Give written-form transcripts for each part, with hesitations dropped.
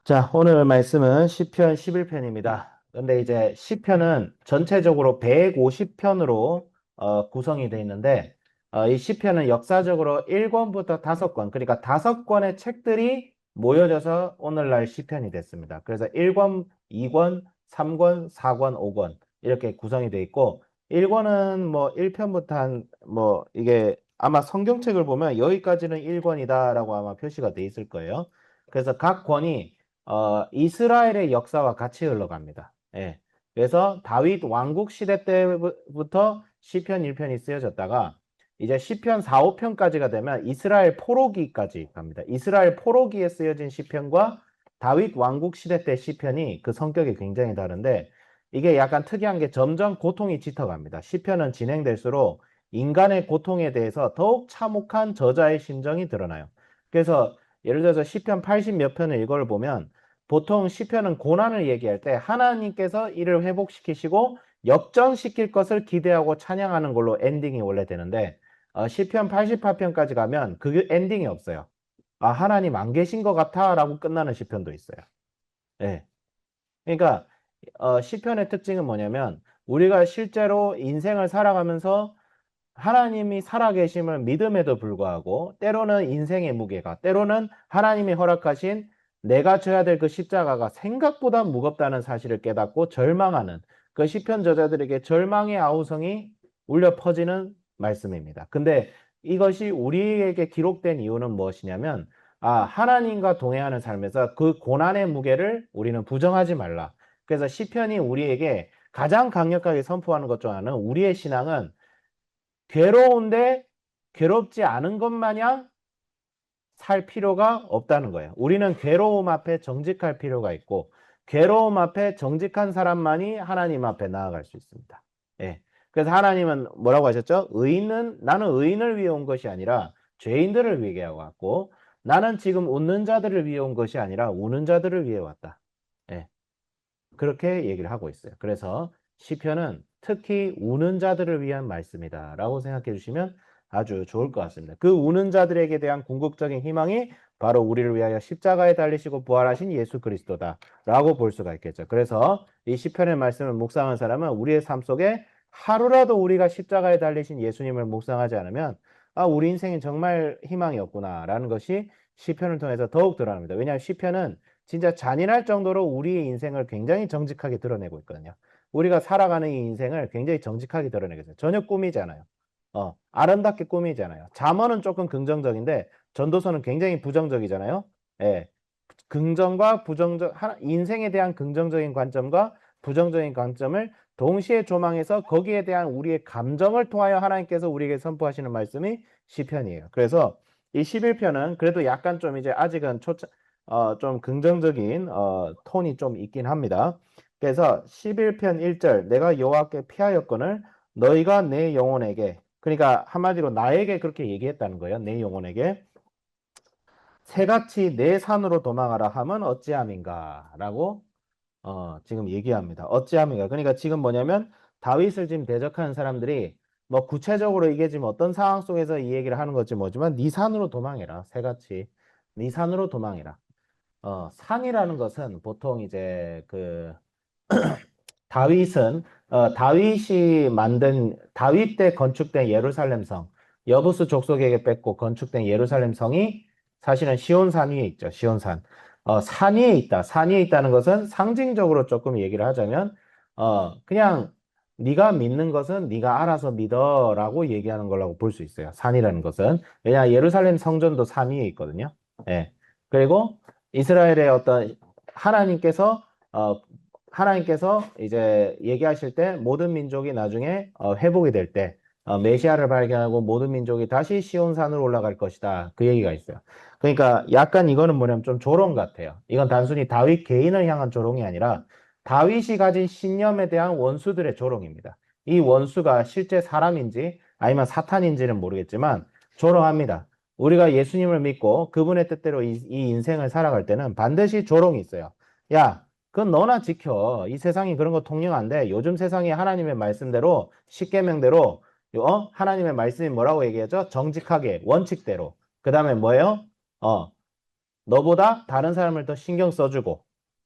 자, 오늘 말씀은 시편 11편입니다. 근데 이제 시편은 전체적으로 150편으로 구성이 되어 있는데 이 시편은 역사적으로 1권부터 5권, 그러니까 5권의 책들이 모여져서 오늘날 시편이 됐습니다. 그래서 1권, 2권, 3권, 4권, 5권 이렇게 구성이 되어 있고 1권은 뭐 1편부터 이게 아마 성경책을 보면 여기까지는 1권이다라고 아마 표시가 되어 있을 거예요. 그래서 각 권이 이스라엘의 역사와 같이 흘러갑니다. 예. 그래서 다윗 왕국 시대 때부터 시편 1편이 쓰여졌다가 이제 시편 4, 5편까지가 되면 이스라엘 포로기까지 갑니다. 이스라엘 포로기에 쓰여진 시편과 다윗 왕국 시대 때 시편이 그 성격이 굉장히 다른데 이게 약간 특이한 게 점점 고통이 짙어갑니다. 시편은 진행될수록 인간의 고통에 대해서 더욱 참혹한 저자의 심정이 드러나요. 그래서 예를 들어서 시편 80 몇 편을 이걸 보면 보통 시편은 고난을 얘기할 때 하나님께서 이를 회복시키시고 역전시킬 것을 기대하고 찬양하는 걸로 엔딩이 원래 되는데 시편 88편까지 가면 그 엔딩이 없어요. 아, 하나님 안 계신 것 같아 라고 끝나는 시편도 있어요. 예. 그러니까 시편의 특징은 뭐냐면 우리가 실제로 인생을 살아가면서 하나님이 살아계심을 믿음에도 불구하고 때로는 인생의 무게가, 때로는 하나님이 허락하신 내가 져야 될 그 십자가가 생각보다 무겁다는 사실을 깨닫고 절망하는 그 시편 저자들에게 절망의 아우성이 울려 퍼지는 말씀입니다. 근데 이것이 우리에게 기록된 이유는 무엇이냐면 하나님과 동행하는 삶에서 그 고난의 무게를 우리는 부정하지 말라. 그래서 시편이 우리에게 가장 강력하게 선포하는 것 중 하나는 우리의 신앙은 괴로운데 괴롭지 않은 것 마냥 살 필요가 없다는 거예요. 우리는 괴로움 앞에 정직할 필요가 있고 괴로움 앞에 정직한 사람만이 하나님 앞에 나아갈 수 있습니다. 예. 그래서 하나님은 뭐라고 하셨죠? 나는 의인을 위해 온 것이 아니라 죄인들을 위해 왔고 나는 지금 웃는 자들을 위해 온 것이 아니라 우는 자들을 위해 왔다. 예. 그렇게 얘기를 하고 있어요. 그래서 시편은 특히 우는 자들을 위한 말씀이다라고 생각해 주시면 아주 좋을 것 같습니다. 그 우는 자들에게 대한 궁극적인 희망이 바로 우리를 위하여 십자가에 달리시고 부활하신 예수 그리스도다라고 볼 수가 있겠죠. 그래서 이 시편의 말씀을 묵상한 사람은 우리의 삶 속에 하루라도 우리가 십자가에 달리신 예수님을 묵상하지 않으면 우리 인생이 정말 희망이 없구나라는 것이 시편을 통해서 더욱 드러납니다. 왜냐하면 시편은 진짜 잔인할 정도로 우리의 인생을 굉장히 정직하게 드러내고 있거든요. 우리가 살아가는 이 인생을 굉장히 정직하게 드러내고 있어요. 전혀 꾸미잖아요. 아름답게 꾸미잖아요. 잠언은 조금 긍정적인데 전도서는 굉장히 부정적이잖아요. 예. 긍정과 부정적, 인생에 대한 긍정적인 관점과 부정적인 관점을 동시에 조망해서 거기에 대한 우리의 감정을 통하여 하나님께서 우리에게 선포하시는 말씀이 시편이에요. 그래서 이 11편은 그래도 약간 좀 이제 아직은 좀 긍정적인 톤이 좀 있긴 합니다. 그래서 11편 1절 내가 여호와께 피하였거늘 너희가 내 영혼에게, 그러니까 한마디로 나에게 그렇게 얘기했다는 거예요. 내 영혼에게 새같이 내 산으로 도망하라 함은 어찌함인가라고 지금 얘기합니다. 어찌함인가. 그러니까 지금 뭐냐면 다윗을 지금 대적하는 사람들이 뭐 구체적으로 이게 지금 어떤 상황 속에서 이 얘기를 하는 건지 뭐지만 네 산으로 도망해라. 새같이 네 산으로 도망해라. 산이라는 것은 보통 이제 그 다윗은 다윗이 만든 다윗 때 건축된 예루살렘 성, 여부수 족속에게 뺏고 건축된 예루살렘 성이 사실은 시온산 위에 있죠. 시온산. 산 위에 있다. 산 위에 있다는 것은 상징적으로 조금 얘기를 하자면 그냥 네가 믿는 것은 네가 알아서 믿어라고 얘기하는 거라고 볼 수 있어요. 산이라는 것은. 왜냐 예루살렘 성전도 산 위에 있거든요. 예. 그리고 이스라엘의 어떤 하나님께서 어, 하나님께서 이제 얘기하실 때 모든 민족이 나중에 회복이 될 때 메시아를 발견하고 모든 민족이 다시 시온산으로 올라갈 것이다. 그 얘기가 있어요. 그러니까 약간 이거는 뭐냐면 좀 조롱 같아요. 이건 단순히 다윗 개인을 향한 조롱이 아니라 다윗이 가진 신념에 대한 원수들의 조롱입니다. 이 원수가 실제 사람인지 아니면 사탄인지는 모르겠지만 조롱합니다. 우리가 예수님을 믿고 그분의 뜻대로 이 인생을 살아갈 때는 반드시 조롱이 있어요. 야, 그건 너나 지켜. 이 세상이 그런 거 통용 안 돼. 요즘 세상이 하나님의 말씀대로 십계명대로 하나님의 말씀이 뭐라고 얘기하죠? 정직하게 원칙대로. 그 다음에 뭐예요? 어 너보다 다른 사람을 더 신경 써주고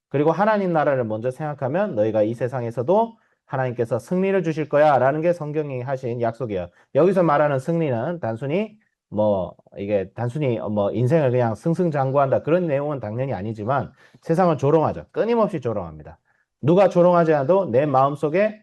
그리고 하나님 나라를 먼저 생각하면 너희가 이 세상에서도 하나님께서 승리를 주실 거야 라는 게 성경이 하신 약속이에요. 여기서 말하는 승리는 단순히 뭐 이게 단순히 뭐 인생을 그냥 승승장구한다 그런 내용은 당연히 아니지만 세상을 조롱하죠. 끊임없이 조롱합니다. 누가 조롱하지 않아도 내 마음속에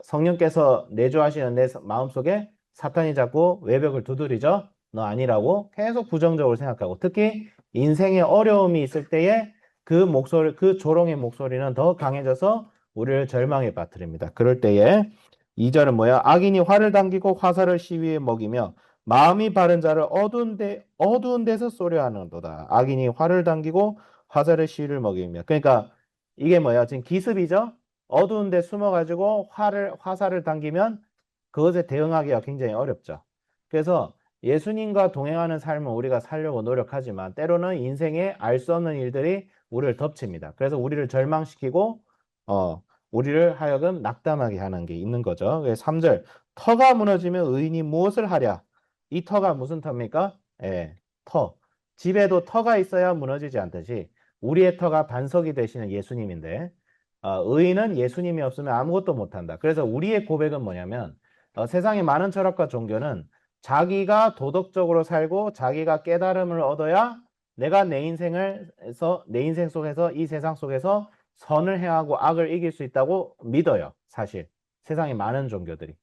성령께서 내주하시는 내 마음속에 사탄이 자꾸 외벽을 두드리죠. 너 아니라고 계속 부정적으로 생각하고 특히 인생에 어려움이 있을 때에 그 목소리, 그 조롱의 목소리는 더 강해져서 우리를 절망에 빠뜨립니다. 그럴 때에 2절은 뭐야? 악인이 활을 당기고 화살을 시위에 먹이며 마음이 바른 자를 어두운 데서 쏘려 하는도다. 악인이 활을 당기고 화살을 시위를 먹이며. 그러니까 이게 뭐야? 지금 기습이죠? 어두운 데 숨어가지고 화살을 당기면 그것에 대응하기가 굉장히 어렵죠. 그래서 예수님과 동행하는 삶을 우리가 살려고 노력하지만 때로는 인생에 알 수 없는 일들이 우리를 덮칩니다. 그래서 우리를 절망시키고 우리를 하여금 낙담하게 하는 게 있는 거죠. 3절 터가 무너지면 의인이 무엇을 하랴? 이 터가 무슨 터입니까? 예, 터. 집에도 터가 있어야 무너지지 않듯이 우리의 터가 반석이 되시는 예수님인데 의인은 예수님이 없으면 아무것도 못한다. 그래서 우리의 고백은 뭐냐면 세상의 많은 철학과 종교는 자기가 도덕적으로 살고 자기가 깨달음을 얻어야 내가 내 인생 속에서 이 세상 속에서 선을 행하고 악을 이길 수 있다고 믿어요. 사실 세상의 많은 종교들이.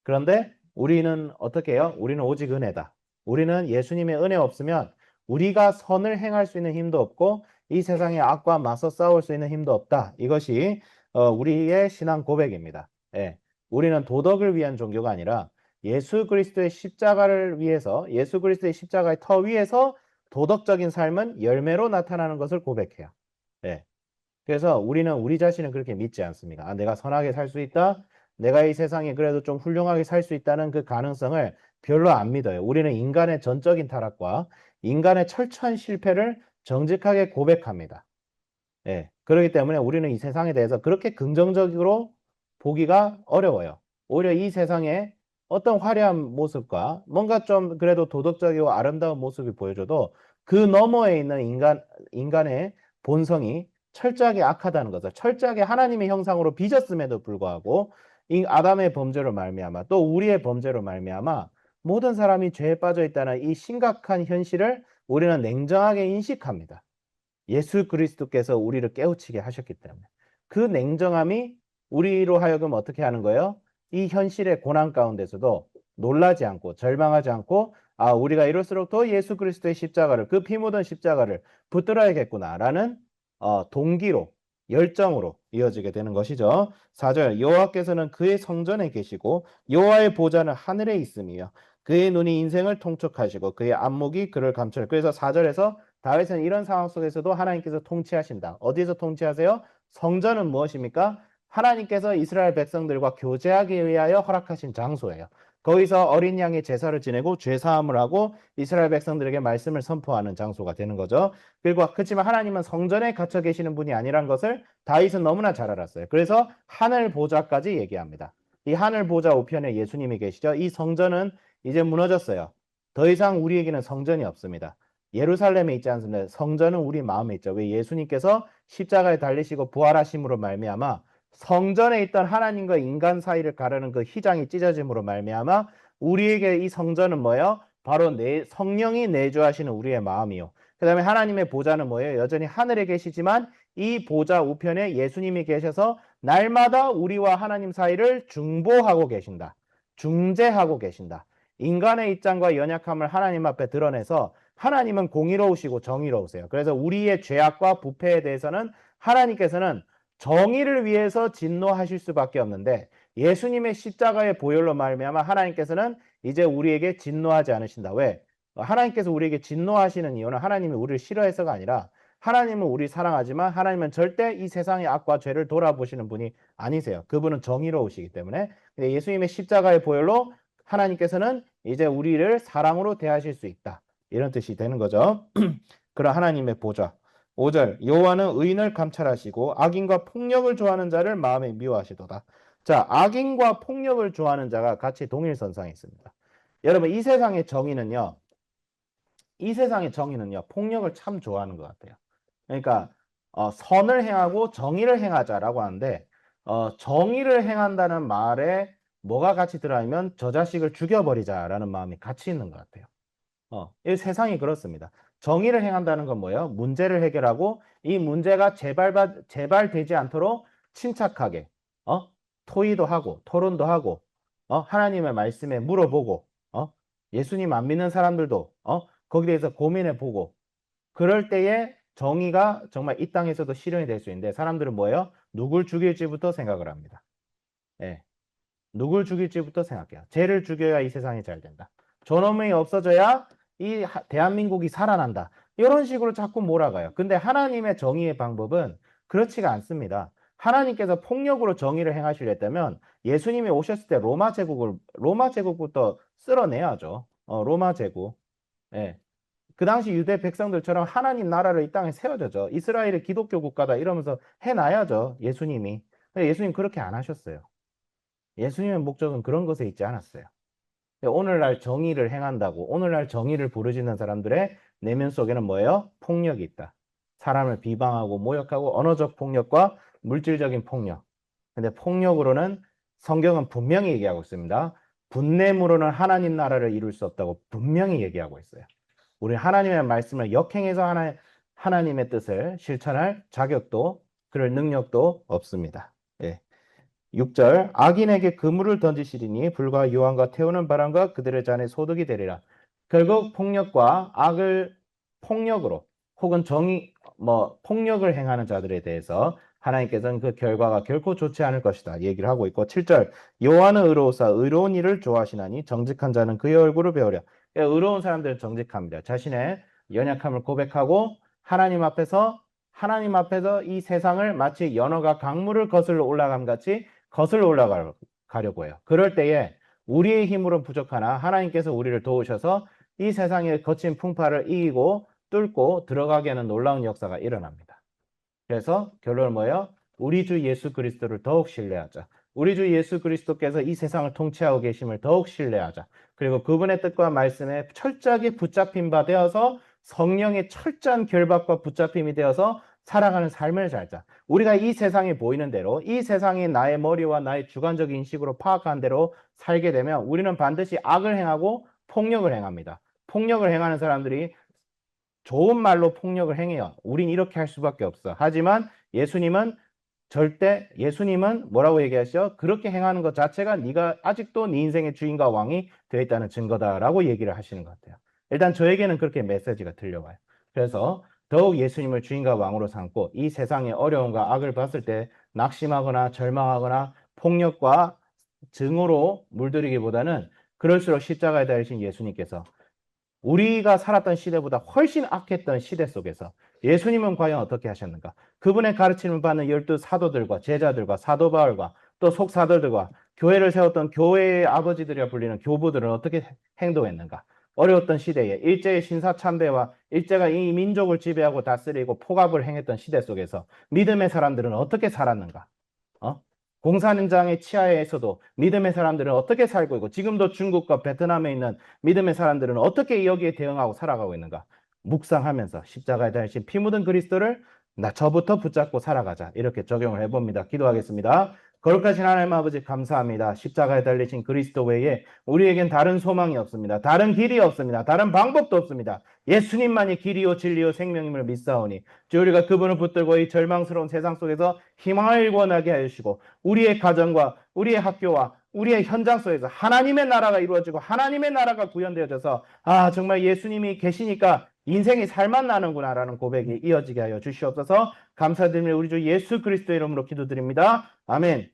그런데 우리는 어떻게 해요? 우리는 오직 은혜다. 우리는 예수님의 은혜 없으면 우리가 선을 행할 수 있는 힘도 없고 이 세상의 악과 맞서 싸울 수 있는 힘도 없다. 이것이 우리의 신앙 고백입니다. 예. 우리는 도덕을 위한 종교가 아니라 예수 그리스도의 십자가를 위해서 예수 그리스도의 십자가의 터 위에서 도덕적인 삶은 열매로 나타나는 것을 고백해요. 예. 그래서 우리는 우리 자신을 그렇게 믿지 않습니다. 아, 내가 선하게 살 수 있다? 내가 이 세상에 그래도 좀 훌륭하게 살 수 있다는 그 가능성을 별로 안 믿어요. 우리는 인간의 전적인 타락과 인간의 철저한 실패를 정직하게 고백합니다. 예. 그렇기 때문에 우리는 이 세상에 대해서 그렇게 긍정적으로 보기가 어려워요. 오히려 이 세상에 어떤 화려한 모습과 뭔가 좀 그래도 도덕적이고 아름다운 모습이 보여줘도 그 너머에 있는 인간의 본성이 철저하게 악하다는 것을 철저하게 하나님의 형상으로 빚었음에도 불구하고 이 아담의 범죄로 말미암아 또 우리의 범죄로 말미암아 모든 사람이 죄에 빠져 있다는 이 심각한 현실을 우리는 냉정하게 인식합니다. 예수 그리스도께서 우리를 깨우치게 하셨기 때문에 그 냉정함이 우리로 하여금 어떻게 하는 거예요? 이 현실의 고난 가운데서도 놀라지 않고 절망하지 않고 아 우리가 이럴수록 더 예수 그리스도의 십자가를 그 피 묻은 십자가를 붙들어야겠구나라는 동기로 열정으로 이어지게 되는 것이죠. 4절 여호와께서는 그의 성전에 계시고 여호와의 보좌는 하늘에 있으며 그의 눈이 인생을 통촉하시고 그의 안목이 그를 감찰. 그래서 4절에서 다윗은 이런 상황 속에서도 하나님께서 통치하신다. 어디에서 통치하세요? 성전은 무엇입니까? 하나님께서 이스라엘 백성들과 교제하기 위하여 허락하신 장소예요. 거기서 어린 양의 제사를 지내고 죄 사함을 하고 이스라엘 백성들에게 말씀을 선포하는 장소가 되는 거죠. 그리고 그렇지만 하나님은 성전에 갇혀 계시는 분이 아니란 것을 다윗은 너무나 잘 알았어요. 그래서 하늘 보좌까지 얘기합니다. 이 하늘 보좌 우편에 예수님이 계시죠. 이 성전은 이제 무너졌어요. 더 이상 우리에게는 성전이 없습니다. 예루살렘에 있지 않습니다. 성전은 우리 마음에 있죠. 왜 예수님께서 십자가에 달리시고 부활하심으로 말미암아 성전에 있던 하나님과 인간 사이를 가르는 그 휘장이 찢어짐으로 말미암아 우리에게 이 성전은 뭐예요? 바로 성령이 내주하시는 우리의 마음이요. 그 다음에 하나님의 보좌는 뭐예요? 여전히 하늘에 계시지만 이 보좌 우편에 예수님이 계셔서 날마다 우리와 하나님 사이를 중보하고 계신다. 중재하고 계신다. 인간의 입장과 연약함을 하나님 앞에 드러내서 하나님은 공의로우시고 정의로우세요. 그래서 우리의 죄악과 부패에 대해서는 하나님께서는 정의를 위해서 진노하실 수밖에 없는데 예수님의 십자가의 보혈로 말미암아 하나님께서는 이제 우리에게 진노하지 않으신다. 왜? 하나님께서 우리에게 진노하시는 이유는 하나님이 우리를 싫어해서가 아니라 하나님은 우리 사랑하지만 하나님은 절대 이 세상의 악과 죄를 돌아보시는 분이 아니세요. 그분은 정의로우시기 때문에. 근데 예수님의 십자가의 보혈로 하나님께서는 이제 우리를 사랑으로 대하실 수 있다. 이런 뜻이 되는 거죠. 그런 하나님의 보좌. 5절 여호와는 의인을 감찰하시고 악인과 폭력을 좋아하는 자를 마음에 미워하시도다. 자, 악인과 폭력을 좋아하는 자가 같이 동일선상에 있습니다. 여러분 이 세상의 정의는요. 이 세상의 정의는요, 폭력을 참 좋아하는 것 같아요. 그러니까 선을 행하고 정의를 행하자라고 하는데 정의를 행한다는 말에 뭐가 같이 들어있면 저 자식을 죽여버리자라는 마음이 같이 있는 것 같아요. 이 세상이 그렇습니다. 정의를 행한다는 건 뭐예요? 문제를 해결하고 이 문제가 재발되지 않도록 침착하게 토의도 하고 토론도 하고 하나님의 말씀에 물어보고 예수님 안 믿는 사람들도 거기에 대해서 고민해 보고 그럴 때에 정의가 정말 이 땅에서도 실현이 될 수 있는데 사람들은 뭐예요? 누굴 죽일지부터 생각을 합니다. 예. 누굴 죽일지부터 생각해요. 쟤를 죽여야 이 세상이 잘 된다. 저놈이 없어져야 이 대한민국이 살아난다. 이런 식으로 자꾸 몰아가요. 근데 하나님의 정의의 방법은 그렇지가 않습니다. 하나님께서 폭력으로 정의를 행하시려 했다면 예수님이 오셨을 때 로마 제국부터 쓸어내야죠. 로마 제국. 예. 그 당시 유대 백성들처럼 하나님 나라를 이 땅에 세워야죠. 이스라엘의 기독교 국가다 이러면서 해놔야죠. 예수님이. 근데 예수님 그렇게 안 하셨어요. 예수님의 목적은 그런 것에 있지 않았어요. 오늘날 정의를 행한다고 오늘날 정의를 부르짖는 사람들의 내면 속에는 뭐예요? 폭력이 있다. 사람을 비방하고 모욕하고 언어적 폭력과 물질적인 폭력. 근데 폭력으로는 성경은 분명히 얘기하고 있습니다. 분냄으로는 하나님 나라를 이룰 수 없다고 분명히 얘기하고 있어요. 우리 하나님의 말씀을 역행해서 하나님의 뜻을 실천할 자격도 그럴 능력도 없습니다. 예. 6절 악인에게 그물을 던지시리니 불과 유황과 태우는 바람과 그들의 잔에 소득이 되리라. 결국 폭력과 악을 폭력으로 혹은 폭력을 행하는 자들에 대해서 하나님께서는 그 결과가 결코 좋지 않을 것이다 얘기를 하고 있고 7절 여호와는 의로우사 의로운 일을 좋아하시나니 정직한 자는 그의 얼굴을 배우려. 의로운 사람들은 정직합니다. 자신의 연약함을 고백하고 하나님 앞에서 이 세상을 마치 연어가 강물을 거슬러 올라감 같이 거슬러 올라가려고 해요. 그럴 때에 우리의 힘으로 부족하나 하나님께서 우리를 도우셔서 이 세상의 거친 풍파를 이기고 뚫고 들어가게 하는 놀라운 역사가 일어납니다. 그래서 결론은 뭐예요? 우리 주 예수 그리스도를 더욱 신뢰하자. 우리 주 예수 그리스도께서 이 세상을 통치하고 계심을 더욱 신뢰하자. 그리고 그분의 뜻과 말씀에 철저하게 붙잡힌 바 되어서 성령의 철저한 결박과 붙잡힘이 되어서 살아가는 삶을 살자. 우리가 이 세상에 보이는 대로 이 세상이 나의 머리와 나의 주관적 인식으로 파악한 대로 살게 되면 우리는 반드시 악을 행하고 폭력을 행합니다. 폭력을 행하는 사람들이 좋은 말로 폭력을 행해요. 우린 이렇게 할 수밖에 없어. 하지만 예수님은 뭐라고 얘기하시죠? 그렇게 행하는 것 자체가 네가 아직도 네 인생의 주인과 왕이 되어 있다는 증거다라고 얘기를 하시는 것 같아요. 일단 저에게는 그렇게 메시지가 들려와요. 그래서 더욱 예수님을 주인과 왕으로 삼고 이 세상의 어려움과 악을 봤을 때 낙심하거나 절망하거나 폭력과 증오로 물들이기보다는 그럴수록 십자가에 달리신 예수님께서 우리가 살았던 시대보다 훨씬 악했던 시대 속에서 예수님은 과연 어떻게 하셨는가? 그분의 가르침을 받는 12 사도들과 제자들과 사도 바울과 또 속사도들과 교회를 세웠던 교회의 아버지들이라 불리는 교부들은 어떻게 행동했는가? 어려웠던 시대에 일제의 신사참배와 일제가 이 민족을 지배하고 다스리고 폭압을 행했던 시대 속에서 믿음의 사람들은 어떻게 살았는가? 공산장의 치하에서도 믿음의 사람들은 어떻게 살고 있고 지금도 중국과 베트남에 있는 믿음의 사람들은 어떻게 여기에 대응하고 살아가고 있는가? 묵상하면서 십자가에 달리신 피 묻은 그리스도를 저부터 붙잡고 살아가자. 이렇게 적용을 해봅니다. 기도하겠습니다. 거룩하신 하나님 아버지 감사합니다. 십자가에 달리신 그리스도 외에 우리에겐 다른 소망이 없습니다. 다른 길이 없습니다. 다른 방법도 없습니다. 예수님만이 길이요 진리요 생명임을 믿사오니 주 우리가 그분을 붙들고 이 절망스러운 세상 속에서 희망을 원하게 하시고 우리의 가정과 우리의 학교와 우리의 현장 속에서 하나님의 나라가 이루어지고 하나님의 나라가 구현되어져서 정말 예수님이 계시니까 인생이 살만 나는구나라는 고백이 이어지게 하여 주시옵소서. 감사드리며 우리 주 예수 그리스도의 이름으로 기도드립니다. 아멘.